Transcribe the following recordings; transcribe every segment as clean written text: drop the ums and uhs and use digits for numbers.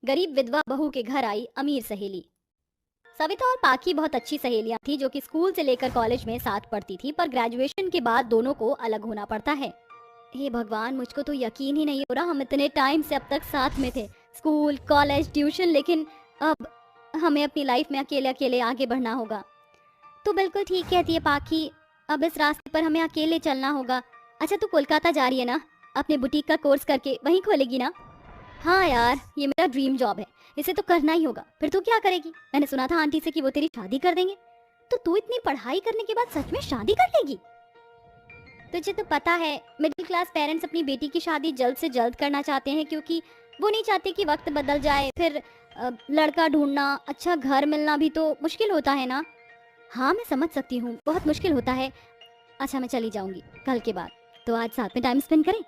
गरीब विधवा बहू के घर आई अमीर सहेली। सविता और पाखी बहुत अच्छी सहेलियां थी जो कि स्कूल से लेकर कॉलेज में साथ पढ़ती थी, पर ग्रेजुएशन के बाद दोनों को अलग होना पड़ता है। हे भगवान, मुझको तो यकीन ही नहीं हो रहा, हम इतने टाइम से अब तक साथ में थे, स्कूल कॉलेज ट्यूशन, लेकिन अब हमें अपनी लाइफ में अकेले अकेले आगे बढ़ना होगा। तो बिल्कुल ठीक कहती है पाखी, अब इस रास्ते पर हमें अकेले चलना होगा। अच्छा, तू कोलकाता जा रही है ना? अपने बुटीक का कोर्स करके वहीं खोलेगी ना? हाँ यार, ये मेरा ड्रीम जॉब है, इसे तो करना ही होगा। फिर तू क्या करेगी? मैंने सुना था आंटी से कि वो तेरी शादी कर देंगे। तो तू इतनी पढ़ाई करने के बाद सच में शादी कर लेगी? तुझे तो पता है, मिडिल क्लास पेरेंट्स अपनी बेटी की शादी जल्द से जल्द करना चाहते हैं, क्योंकि वो नहीं चाहते कि वक्त बदल जाए, फिर लड़का ढूंढना, अच्छा घर मिलना भी तो मुश्किल होता है ना। हाँ मैं समझ सकती हूँ, बहुत मुश्किल होता है। अच्छा मैं चली जाऊंगी कल के बाद, तो आज साथ में टाइम स्पेंड करें।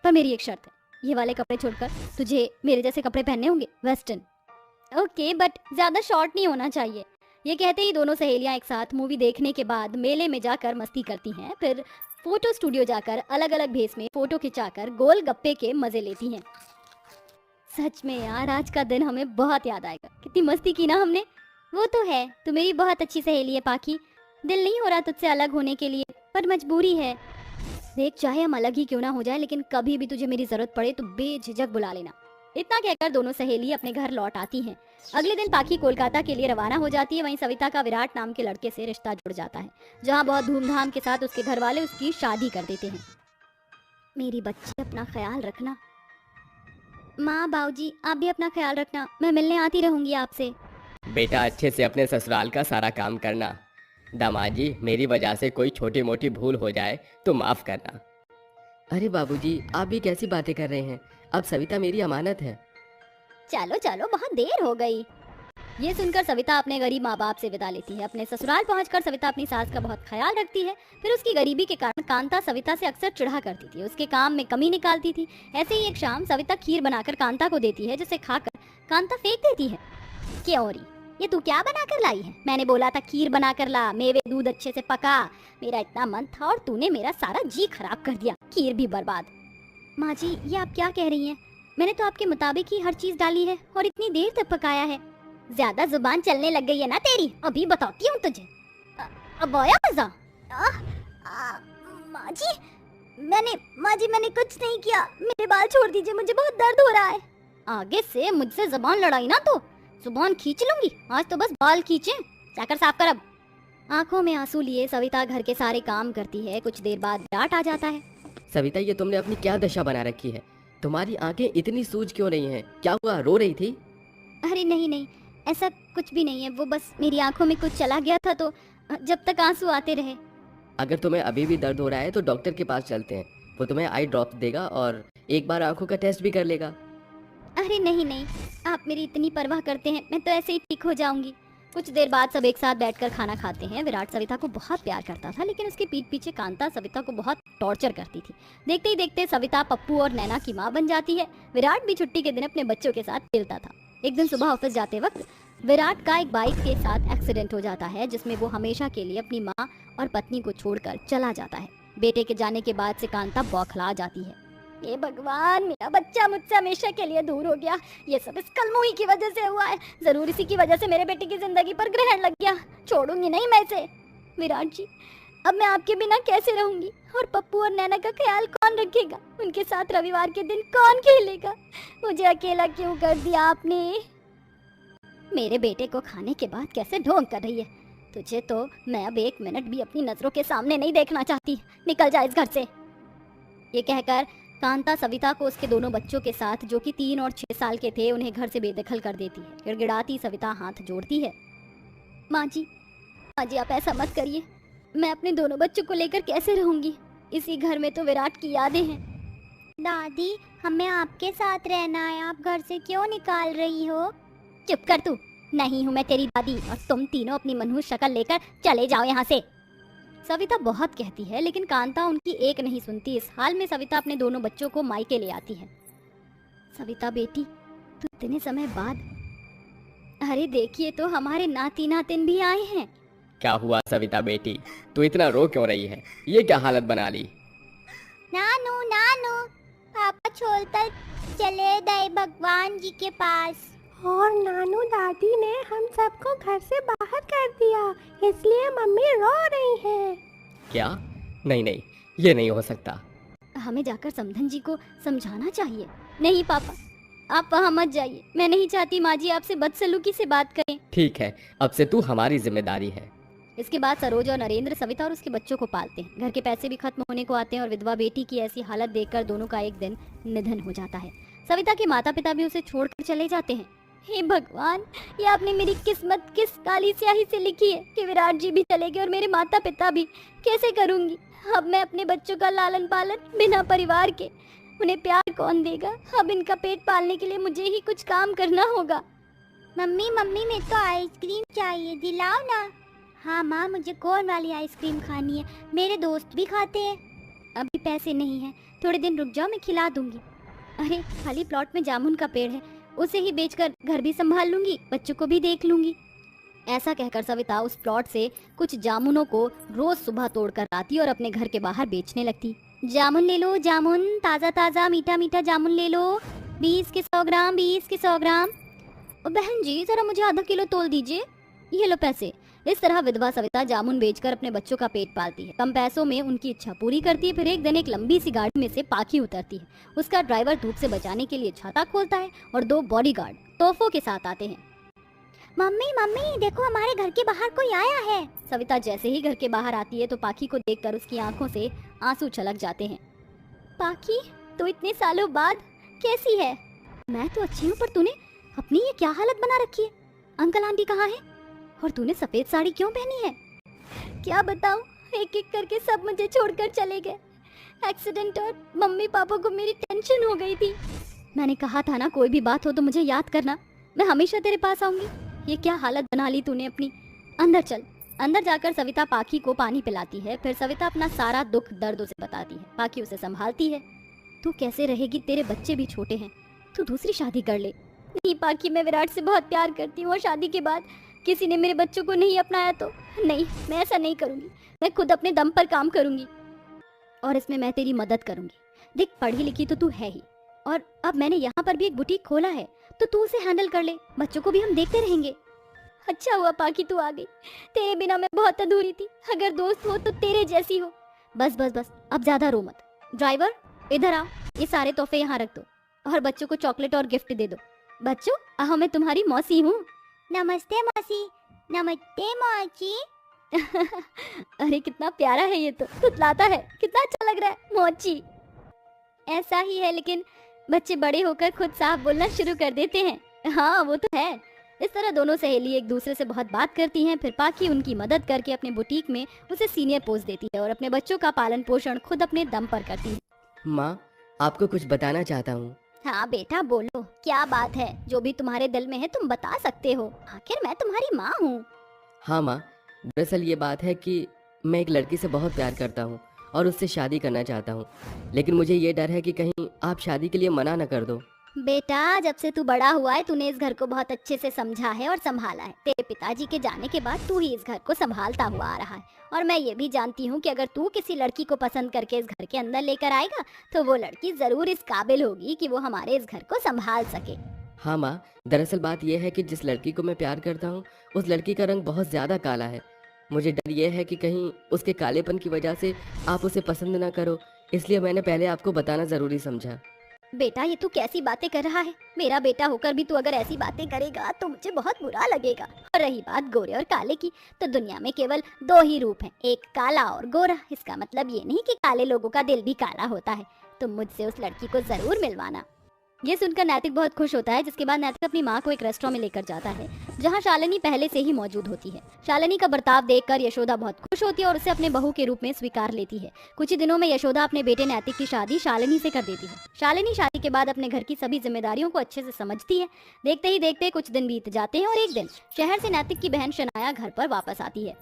पर मेरी एक शर्त है, ये वाले कपड़े छोड़कर तुझे मेरे जैसे कपड़े पहनने होंगे, वेस्टर्न। ओके, बट ज्यादा शॉर्ट नहीं होना चाहिए। ये कहते ही दोनों सहेलियां एक साथ मूवी देखने के बाद मेले में जाकर मस्ती करती हैं, फिर फोटो स्टूडियो जाकर अलग अलग भेस में फोटो खिंचाकर गोल गप्पे के मजे लेती हैं। सच में यार, आज का दिन हमें बहुत याद आएगा, कितनी मस्ती की ना हमने। वो तो है, तू मेरी बहुत अच्छी सहेली है पाखी, दिल नहीं हो रहा तुझसे अलग होने के लिए, पर मजबूरी है। देख, चाहे हम अलग ही क्यों ना हो जाए, लेकिन कभी भी तुझे मेरी जरूरत पड़े तो बेझिझक बुला लेना। इतना कहकर दोनों सहेली अपने घर लौट आती हैं। अगले दिन पाखी कोलकाता के लिए रवाना हो जाती है। वहीं सविता का विराट नाम के लड़के से रिश्ता जुड़ जाता है, जहां बहुत धूमधाम के साथ उसके घर वाले उसकी शादी कर देते हैं। मेरी बच्ची, अपना ख्याल रखना। माँ बाबूजी, आप भी अपना ख्याल रखना, मैं मिलने आती रहूंगी आपसे। बेटा अच्छे से अपने ससुराल का सारा काम करना। दामाद जी, मेरी वजह से कोई छोटी मोटी भूल हो जाए तो माफ़ करना। अरे बाबूजी, आप भी कैसी बातें कर रहे हैं? अब सविता मेरी अमानत है। चलो चलो, बहुत देर हो गई। ये सुनकर सविता अपने गरीब माँ बाप से विदा लेती है। अपने ससुराल पहुंचकर सविता अपनी सास का बहुत ख्याल रखती है। फिर उसकी गरीबी के कारण कांता सविता से अक्सर चिढ़ा करती थी, उसके काम में कमी निकालती थी। ऐसे ही एक शाम सविता खीर बनाकर कांता को देती है, जिसे खाकर कांता फेंक देती है। क्यों री, ये तू क्या बनाकर लाई है? मैंने बोला था खीर बनाकर ला, मेवे दूध अच्छे से पका, मेरा इतना मन था और तूने मेरा सारा जी खराब कर दिया, खीर भी बर्बाद। माँ जी, ये आप क्या कह रही हैं? मैंने तो आपके मुताबिक ही हर चीज डाली है और इतनी देर तक पकाया है। ज्यादा जुबान चलने लग गई है ना तेरी, अभी बताती हूँ तुझे। अब आया मजा? माँ जी मैंने कुछ नहीं किया, मेरे बाल छोड़ दीजिए, मुझे बहुत दर्द हो रहा है। आगे से मुझसे जुबान लड़ाई ना तो जुबान खींच लूंगी, आज तो बस बाल खींचे, जाकर साफ कर अब। आंखों में आंसू लिए सविता घर के सारे काम करती है। कुछ देर बाद विराट आ जाता है। सविता, ये तुमने अपनी क्या दशा बना रखी है? तुम्हारी आंखें इतनी सूज क्यों रही हैं? क्या हुआ, रो रही थी? अरे नहीं नहीं, ऐसा कुछ भी नहीं है, वो बस मेरी आंखों में कुछ चला गया था, तो जब तक आंसू आते रहे। अगर तुम्हें अभी भी दर्द हो रहा है तो डॉक्टर के पास चलते हैं, वो तुम्हें आई ड्रॉप देगा और एक बार आंखों का टेस्ट भी कर लेगा। अरे नहीं नहीं, आप मेरी इतनी परवाह करते हैं, मैं तो ऐसे ही ठीक हो जाऊंगी। कुछ देर बाद सब एक साथ बैठकर खाना खाते हैं। विराट सविता को बहुत प्यार करता था, लेकिन उसके पीठ पीछे कांता सविता को बहुत टॉर्चर करती थी। देखते ही देखते सविता पप्पू और नैना की माँ बन जाती है। विराट भी छुट्टी के दिन अपने बच्चों के साथ खेलता था। एक दिन सुबह ऑफिस जाते वक्त विराट का एक बाइक के साथ एक्सीडेंट हो जाता है, जिसमें वो हमेशा के लिए अपनी माँ और पत्नी को छोड़कर चला जाता है। बेटे के जाने के बाद से कांता बौखला जाती है। ये भगवान, मेरा बच्चा मुझसे हमेशा के लिए दूर हो गया, ये सब इस कलमुही की वजह से हुआ है, जरूर इसी की वजह से मेरे बेटे की जिंदगी पर ग्रहण लग गया, छोड़ूंगी नहीं मैं इसे। विराट जी, अब मैं आपके बिना कैसे रहूंगी, और पप्पू और नैना का ख्याल कौन रखेगा? उनके साथ रविवार के दिन कौन खेलेगा? मुझे अकेला क्यों कर दिया आपने? मेरे बेटे को खाने के बाद कैसे ढोंग कर रही है, तुझे तो मैं अब एक मिनट भी अपनी नजरों के सामने नहीं देखना चाहती, निकल जा इस घर से। ये कहकर कांता सविता को उसके दोनों बच्चों के साथ, जो कि 3 और 6 साल के थे, उन्हें घर से बेदखल कर देती है। गिड़गिड़ाती सविता हाथ जोड़ती है। माँ जी आप ऐसा मत करिए, मैं अपने दोनों बच्चों को लेकर कैसे रहूंगी? इसी घर में तो विराट की यादें हैं। दादी, हमें आपके साथ रहना है, आप घर से क्यों निकाल रही हो? चुप कर तू, नहीं हूँ मैं तेरी दादी, और तुम तीनों अपनी मनहूस शक्ल लेकर चले जाओ यहाँ से। सविता बहुत कहती है, लेकिन कांता उनकी एक नहीं सुनती। इस हाल में सविता अपने दोनों बच्चों को मायके ले आती है। सविता बेटी, तू इतने समय बाद, अरे देखिए तो हमारे नाती नातिन भी आए हैं। क्या हुआ सविता बेटी, तू इतना रो क्यों रही है? ये क्या हालत बना ली? नानू नानू, पापा छोड़कर चले गए भगवान जी के पास। और नानू दादी ने हम सबको घर से बाहर कर दिया, इसलिए मम्मी रो रही है। क्या? नहीं नहीं, ये नहीं हो सकता। हमें जाकर समधन जी को समझाना चाहिए। नहीं पापा, आप वहाँ मत जाइए। मैं नहीं चाहती माँ जी आपसे बदसलूकी से बात करें। ठीक है, अब से तू हमारी जिम्मेदारी है। इसके बाद सरोज और नरेंद्र सविता और उसके बच्चों को पालते हैं। घर के पैसे भी खत्म होने को आते हैं और विधवा बेटी की ऐसी हालत देखकर दोनों का एक दिन निधन हो जाता है। सविता के माता पिता भी उसे छोड़कर चले जाते हैं। हे भगवान, ये आपने मेरी किस्मत किस काली स्याही से लिखी है कि विराट जी भी चले गए और मेरे माता पिता भी। कैसे करूंगी अब मैं अपने बच्चों का लालन पालन बिना परिवार के? उन्हें प्यार कौन देगा? अब इनका पेट पालने के लिए मुझे ही कुछ काम करना होगा। मम्मी मम्मी मेरे को आइसक्रीम चाहिए, दिलाओ ना। हाँ माँ, मुझे कोन वाली आइसक्रीम खानी है, मेरे दोस्त भी खाते हैं। अभी पैसे नहीं हैं, थोड़े दिन रुक जाओ, मैं खिला दूंगी। अरे खाली प्लॉट में जामुन का पेड़ है, उसे ही बेचकर घर भी संभाल लूंगी, बच्चों को भी देख लूंगी। ऐसा कहकर सविता उस प्लॉट से कुछ जामुनों को रोज सुबह तोड़कर लाती और अपने घर के बाहर बेचने लगती। जामुन ले लो, जामुन ताजा ताजा मीठा मीठा जामुन ले लो, 20 के 100 ग्राम, 20 के 100 ग्राम। और बहन जी जरा मुझे आधा किलो तोल दीजिए, ये लो पैसे। इस तरह विधवा सविता जामुन बेचकर अपने बच्चों का पेट पालती है, कम पैसों में उनकी इच्छा पूरी करती है। फिर एक दिन एक लंबी सी गाड़ी में से पाखी उतरती है। उसका ड्राइवर धूप से बचाने के लिए छाता खोलता है और 2 बॉडीगार्ड तोहफों के साथ आते हैं। मम्मी मम्मी देखो, हमारे घर के बाहर कोई आया है। सविता जैसे ही घर के बाहर आती है तो पाखी को देखकर उसकी आंखों से आंसू छलक जाते हैं। पाखी, तो इतने सालों बाद कैसी है? मैं तो अच्छी हूँ, पर तूने अपनी ये क्या हालत बना रखी है? अंकल आंटी कहाँ है? और तूने सफेद साड़ी क्यों पहनी है? क्या बताऊं, एक एक करके सब मुझे छोड़कर चले गए। एक्सीडेंट और मम्मी पापा को मेरी टेंशन हो गई थी। मैंने कहा था ना, कोई भी बात हो तो मुझे याद करना, मैं हमेशा तेरे पास आऊंगी। ये क्या हालत बना ली तूने अपनी। अंदर चल। अंदर जाकर सविता पाखी को पानी पिलाती है। फिर सविता अपना सारा दुख दर्द उसे बताती है। पाखी उसे संभालती है। तू कैसे रहेगी, तेरे बच्चे भी छोटे हैं, तू दूसरी शादी कर ले। नहीं पाखी, मैं विराट से बहुत प्यार करती हूँ और शादी के बाद किसी ने मेरे बच्चों को नहीं अपनाया तो नहीं, मैं ऐसा नहीं करूंगी। मैं खुद अपने दम पर काम करूंगी और इसमें मैं तेरी मदद करूंगी। देख, पढ़ी लिखी तो तू है ही, और अब मैंने यहाँ पर भी एक बुटीक खोला है, तो तू उसे हैंडल कर ले, बच्चों को भी हम देखते रहेंगे। अच्छा हुआ पाखी तू आ गई, तेरे बिना मैं बहुत अधूरी थी। अगर दोस्त हो तो तेरे जैसी हो। बस बस बस, अब ज्यादा रो मत। ड्राइवर इधर आओ, ये सारे तोहफे यहाँ रख दो और बच्चों को चॉकलेट और गिफ्ट दे दो। बच्चों आओ, मैं तुम्हारी मौसी हूँ। नमस्ते मौसी। नमस्ते मौसी। अरे कितना प्यारा है ये, तो तुतलाता है, कितना अच्छा लग रहा है मौची। ऐसा ही है, लेकिन बच्चे बड़े होकर खुद साफ बोलना शुरू कर देते हैं। हाँ वो तो है। इस तरह दोनों सहेली एक दूसरे से बहुत बात करती हैं। फिर पाखी उनकी मदद करके अपने बुटीक में उसे सीनियर पोस्ट देती है और अपने बच्चों का पालन पोषण खुद अपने दम पर करती है। माँ, आपको कुछ बताना चाहता हूँ। हाँ बेटा बोलो, क्या बात है? जो भी तुम्हारे दिल में है तुम बता सकते हो, आखिर मैं तुम्हारी माँ हूँ। हाँ माँ, दरअसल ये बात है कि मैं एक लड़की से बहुत प्यार करता हूँ और उससे शादी करना चाहता हूँ, लेकिन मुझे ये डर है कि कहीं आप शादी के लिए मना न कर दो। बेटा, जब से तू बड़ा हुआ है तूने इस घर को बहुत अच्छे से समझा है और संभाला है। तेरे पिताजी के जाने के बाद तू ही इस घर को संभालता हुआ आ रहा है, और मैं ये भी जानती हूँ कि अगर तू किसी लड़की को पसंद करके इस घर के अंदर लेकर आएगा तो वो लड़की जरूर इस काबिल होगी कि वो हमारे इस घर को संभाल सके। हाँ माँ, दरअसल बात यह है कि जिस लड़की को मैं प्यार करता हूँ उस लड़की का रंग बहुत ज़्यादा काला है। मुझे डर यह है कि कहीं उसके कालेपन की वजह से आप उसे पसंद ना करो, इसलिए मैंने पहले आपको बताना ज़रूरी समझा। बेटा, ये तू कैसी बातें कर रहा है? मेरा बेटा होकर भी तू अगर ऐसी बातें करेगा तो मुझे बहुत बुरा लगेगा। और रही बात गोरे और काले की, तो दुनिया में केवल 2 ही रूप हैं, एक काला और गोरा। इसका मतलब ये नहीं कि काले लोगों का दिल भी काला होता है। तुम मुझसे उस लड़की को जरूर मिलवाना। ये सुनकर नैतिक बहुत खुश होता है, जिसके बाद नैतिक अपनी माँ को एक रेस्टोरेंट में लेकर जाता है जहाँ शालिनी पहले से ही मौजूद होती है। शालिनी का बर्ताव देखकर यशोदा बहुत खुश होती है और उसे अपने बहू के रूप में स्वीकार लेती है। कुछ ही दिनों में यशोदा अपने बेटे नैतिक की शादी शालिनी से कर देती है। शालिनी शादी के बाद अपने घर की सभी जिम्मेदारियों को अच्छे से समझती है। देखते ही देखते कुछ दिन बीत जाते हैं और एक दिन शहर से नैतिक की बहन शनाया घर पर वापस आती है।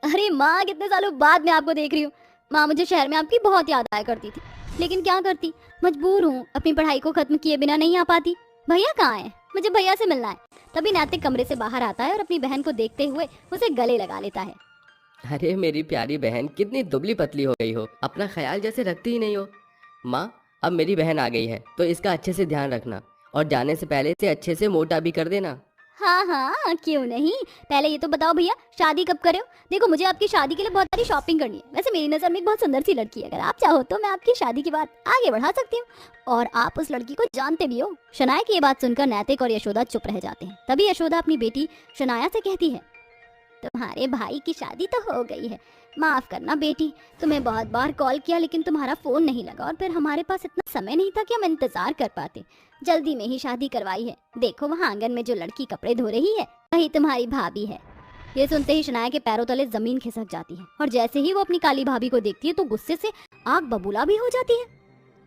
अरे माँ, कितने सालों बाद मैं आपको देख रही हूँ। माँ, मुझे शहर में आपकी बहुत याद आया करती थी, लेकिन क्या करती, मजबूर हूँ, अपनी पढ़ाई को खत्म किए बिना नहीं आ पाती। भैया कहाँ है? मुझे भैया से मिलना है। तभी नैतिक कमरे से बाहर आता है और अपनी बहन को देखते हुए उसे गले लगा लेता है। अरे मेरी प्यारी बहन, कितनी दुबली पतली हो गई हो, अपना ख्याल जैसे रखती ही नहीं हो। माँ, अब मेरी बहन आ गई है तो इसका अच्छे से ध्यान रखना और जाने से पहले से अच्छे से मोटा भी कर देना। हाँ हाँ क्यों नहीं। पहले ये तो बताओ भैया, शादी कब करे हो? देखो मुझे आपकी शादी के लिए बहुत सारी शॉपिंग करनी है। वैसे मेरी नज़र में एक बहुत सुंदर सी लड़की है, अगर आप चाहो तो मैं आपकी शादी की बात आगे बढ़ा सकती हूँ। और आप उस लड़की को जानते भी हो। शनाया की ये बात सुनकर नैतिक और यशोदा चुप रह जाते हैं। तभी यशोदा अपनी बेटी शनाया से कहती है, तुम्हारे भाई की शादी तो हो गई है, माफ करना बेटी, तुम्हें बहुत बार कॉल किया लेकिन तुम्हारा फोन नहीं लगा और फिर हमारे पास इतना समय नहीं था कि हम इंतजार कर पाते। जल्दी में ही शादी करवाई है। देखो वहाँ आंगन में जो लड़की कपड़े धो रही है वही तुम्हारी भाभी है। ये सुनते ही शनाया के पैरों तले जमीन खिसक जाती है और जैसे ही वो अपनी काली भाभी को देखती है तो गुस्से से आग बबूला भी हो जाती है।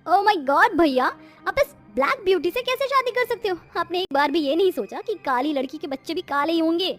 ओह माय गॉड भैया, आप इस ब्लैक ब्यूटी से कैसे शादी कर सकते हो? आपने एक बार भी ये नहीं सोचा कि काली लड़की के बच्चे भी काले ही होंगे?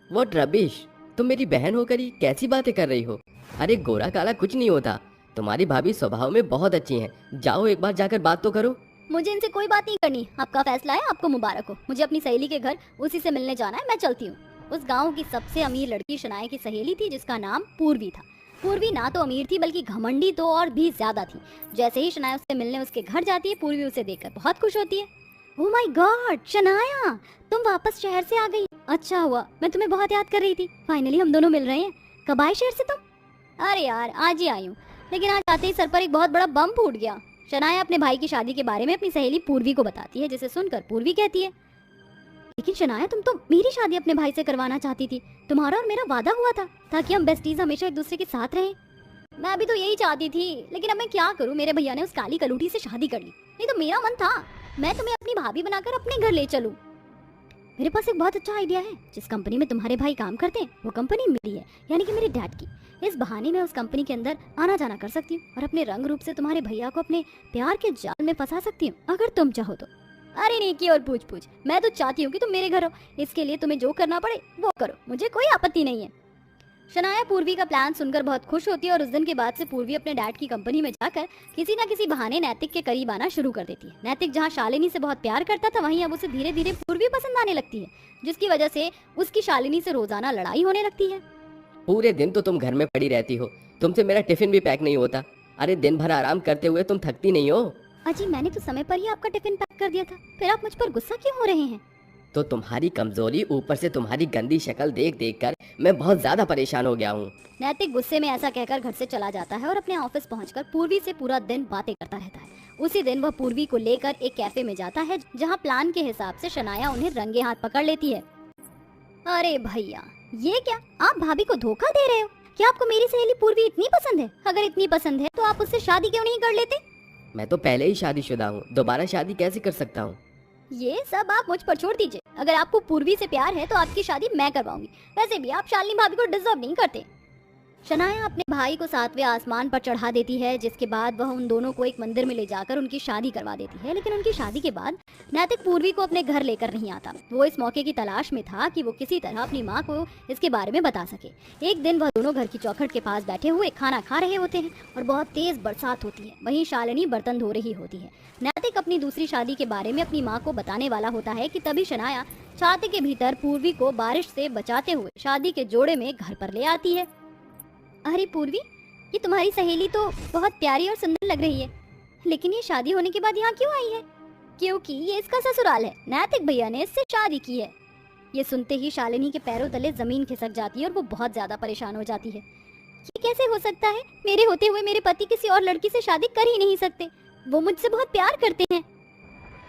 व्हाट रबिश, तुम मेरी बहन होकर ही कैसी बातें कर रही हो? अरे गोरा काला कुछ नहीं होता, तुम्हारी भाभी स्वभाव में बहुत अच्छी हैं। जाओ एक बार जाकर बात तो करो। मुझे इनसे कोई बात नहीं करनी, आपका फैसला है, आपको मुबारक हो। मुझे अपनी सहेली के घर उसी से मिलने जाना है, मैं चलती हूँ। उस गांव की सबसे अमीर लड़की शनाया की सहेली थी जिसका नाम पूर्वी था। पूर्वी ना तो अमीर थी बल्कि घमंडी तो और भी ज्यादा थी। जैसे ही शनाया उससे मिलने उसके घर जाती है, पूर्वी उसे देखकर बहुत खुश होती है। ओह माय गॉड शनाया, तुम वापस शहर से आ गई। अच्छा हुआ, मैं तुम्हें बहुत याद कर रही थी। फाइनली हम दोनों मिल रहे हैं। कब आए शहर से तुम? अरे यार आज ही आई हूँ, लेकिन आज आते ही सर पर एक बहुत बड़ा बम फूट गया। शनाया अपने भाई की शादी के बारे में अपनी सहेली पूर्वी को बताती है, जिसे सुनकर पूर्वी कहती है, लेकिन शनाया तुम तो मेरी शादी अपने भाई से करवाना चाहती थी। तुम्हारा और मेरा वादा हुआ था ताकि हम बेस्टीज हमेशा एक दूसरे के साथ रहें। मैं भी तो यही चाहती थी, लेकिन अब मैं क्या करूं, मेरे भैया ने उस काली कलूटी से शादी कर ली। नहीं तो मेरा मन था मैं तुम्हें अपनी भाभी बनाकर अपने घर ले चलूं। मेरे पास एक बहुत अच्छा आइडिया है। जिस कंपनी में तुम्हारे भाई काम करते हैं वो कंपनी मेरी है, यानी कि मेरे डैड की। इस बहाने मैं उस कंपनी के अंदर आना जाना कर सकती हूँ और अपने रंग रूप से तुम्हारे भैया को अपने प्यार के जाल में फंसा सकती हूँ, अगर तुम चाहो तो। अरे नेकी और पूछ पूछ, मैं तो चाहती हूँ कि तुम मेरे घर हो। इसके लिए तुम्हें जो करना पड़े वो करो, मुझे कोई आपत्ति नहीं है। शनाया पूर्वी का प्लान सुनकर बहुत खुश होती है और उस दिन के बाद से पूर्वी अपने डैड की कंपनी में जाकर किसी न किसी बहाने नैतिक के करीब आना शुरू कर देती है। नैतिक जहाँ शालिनी से बहुत प्यार करता था, वहीं अब उसे धीरे धीरे पूर्वी पसंद आने लगती है, जिसकी वजह से उसकी शालिनी से रोजाना लड़ाई होने लगती है। पूरे दिन तो तुम घर में पड़ी रहती हो, तुमसे मेरा टिफिन भी पैक नहीं होता। अरे दिन भर आराम करते हुए तुम थकती नहीं हो? अजी मैंने तो समय पर ही आपका टिफिन पैक कर दिया था, फिर आप मुझ पर गुस्सा क्यों हो रहे हैं? तो तुम्हारी कमजोरी ऊपर से तुम्हारी गंदी शक्ल देख देख कर मैं बहुत ज्यादा परेशान हो गया हूँ। नैतिक गुस्से में ऐसा कहकर घर से चला जाता है और अपने ऑफिस पहुंचकर पूर्वी से पूरा दिन बातें करता रहता है। उसी दिन वह पूर्वी को लेकर एक कैफे में जाता है, जहां प्लान के हिसाब से शनाया उन्हें रंगे हाथ पकड़ लेती है। अरे भैया ये क्या, आप भाभी को धोखा दे रहे हो? क्या आपको मेरी सहेली पूर्वी इतनी पसंद है? अगर इतनी पसंद है तो आप उससे शादी क्यों नहीं कर लेते? मैं तो पहले ही शादीशुदा हूँ, दोबारा शादी कैसे कर सकता हूँ? ये सब आप मुझ पर छोड़ दीजिए। अगर आपको पूर्वी से प्यार है तो आपकी शादी मैं करवाऊंगी। वैसे भी आप शालिनी भाभी को डिजर्व नहीं करते। शनाया अपने भाई को 7वें आसमान पर चढ़ा देती है, जिसके बाद वह उन दोनों को एक मंदिर में ले जाकर उनकी शादी करवा देती है। लेकिन उनकी शादी के बाद नैतिक पूर्वी को अपने घर लेकर नहीं आता। वो इस मौके की तलाश में था कि वो किसी तरह अपनी माँ को इसके बारे में बता सके। एक दिन वह दोनों घर की चौखट के पास बैठे हुए खाना खा रहे होते हैं और बहुत तेज बरसात होती है। वहीं शालिनी बर्तन धो रही होती है। नैतिक अपनी दूसरी शादी के बारे में अपनी माँ को बताने वाला होता है कि तभी शनाया छाते के भीतर पूर्वी को बारिश से बचाते हुए शादी के जोड़े में घर पर ले आती है। अरे पूर्वी, ये तुम्हारी सहेली तो बहुत प्यारी और सुंदर लग रही है, लेकिन ये शादी होने के बाद यहाँ क्यों आई है? क्योंकि ये इसका ससुराल है, नैतिक भैया ने इससे शादी की है। ये सुनते ही शालिनी के पैरों तले जमीन खिसक जाती है और वो बहुत ज्यादा परेशान हो जाती है। ये कैसे हो सकता है? मेरे होते हुए मेरे पति किसी और लड़की से शादी कर ही नहीं सकते। वो मुझसे बहुत प्यार करते हैं।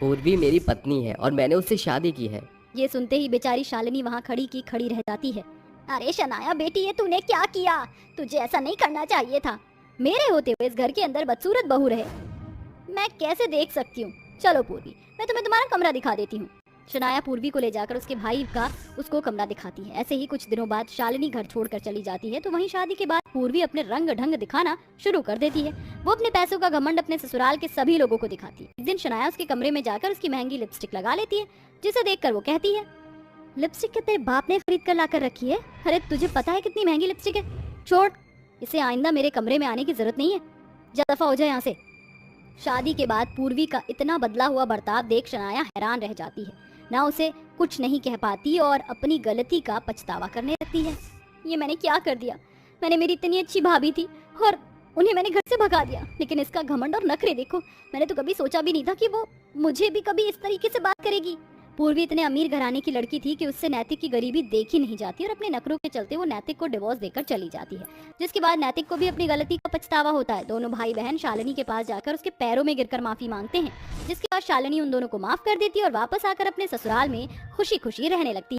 पूर्वी मेरी पत्नी है और मैंने उससे शादी की है। ये सुनते ही बेचारी शालिनी वहाँ खड़ी की खड़ी रह जाती है। अरे शनाया बेटी, ये तूने क्या किया? तुझे ऐसा नहीं करना चाहिए था। मेरे होते हुए इस घर के अंदर बदसूरत बहू रहे, मैं कैसे देख सकती हूँ? चलो पूर्वी, मैं तुम्हें तुम्हारा कमरा दिखा देती हूँ। शनाया पूर्वी को ले जाकर उसके भाई का उसको कमरा दिखाती है। ऐसे ही कुछ दिनों बाद शालिनी घर छोड़कर चली जाती है। तो वहीं शादी के बाद पूर्वी अपने रंग ढंग दिखाना शुरू कर देती है। वो अपने पैसों का घमंड अपने ससुराल के सभी लोगों को दिखाती है। एक दिन शनाया उसके कमरे में जाकर उसकी महंगी लिपस्टिक लगा लेती है, जिसे देखकर वो कहती है, लिपस्टिक क्या तेरे बाप ने खरीद कर लाकर रखी है? अरे तुझे पता है कितनी महंगी लिपस्टिक है? छोड़, इसे आइंदा मेरे कमरे में आने की जरूरत नहीं है। जा दफा हो जाए यहाँ से। शादी के बाद पूर्वी का इतना बदला हुआ बर्ताव देख शनाया हैरान रह जाती है। ना उसे कुछ नहीं कह पाती और अपनी गलती का पछतावा करने लगती है। ये मैंने क्या कर दिया? मैंने मेरी इतनी अच्छी भाभी थी और उन्हें मैंने घर से भगा दिया, लेकिन इसका घमंड और नखरे देखो। मैंने तो कभी सोचा भी नहीं था कि वो मुझे भी कभी इस तरीके से बात करेगी। पूर्वी इतने अमीर घराने की लड़की थी कि उससे नैतिक की गरीबी देखी नहीं जाती और अपने नखरों के चलते वो नैतिक को डिवोर्स देकर चली जाती है, जिसके बाद नैतिक को भी अपनी गलती का पछतावा होता है। दोनों भाई बहन शालिनी के पास जाकर उसके पैरों में गिरकर माफी मांगते हैं, जिसके बाद शालिनी उन दोनों को माफ कर देती है और वापस आकर अपने ससुराल में खुशी खुशी रहने लगती है।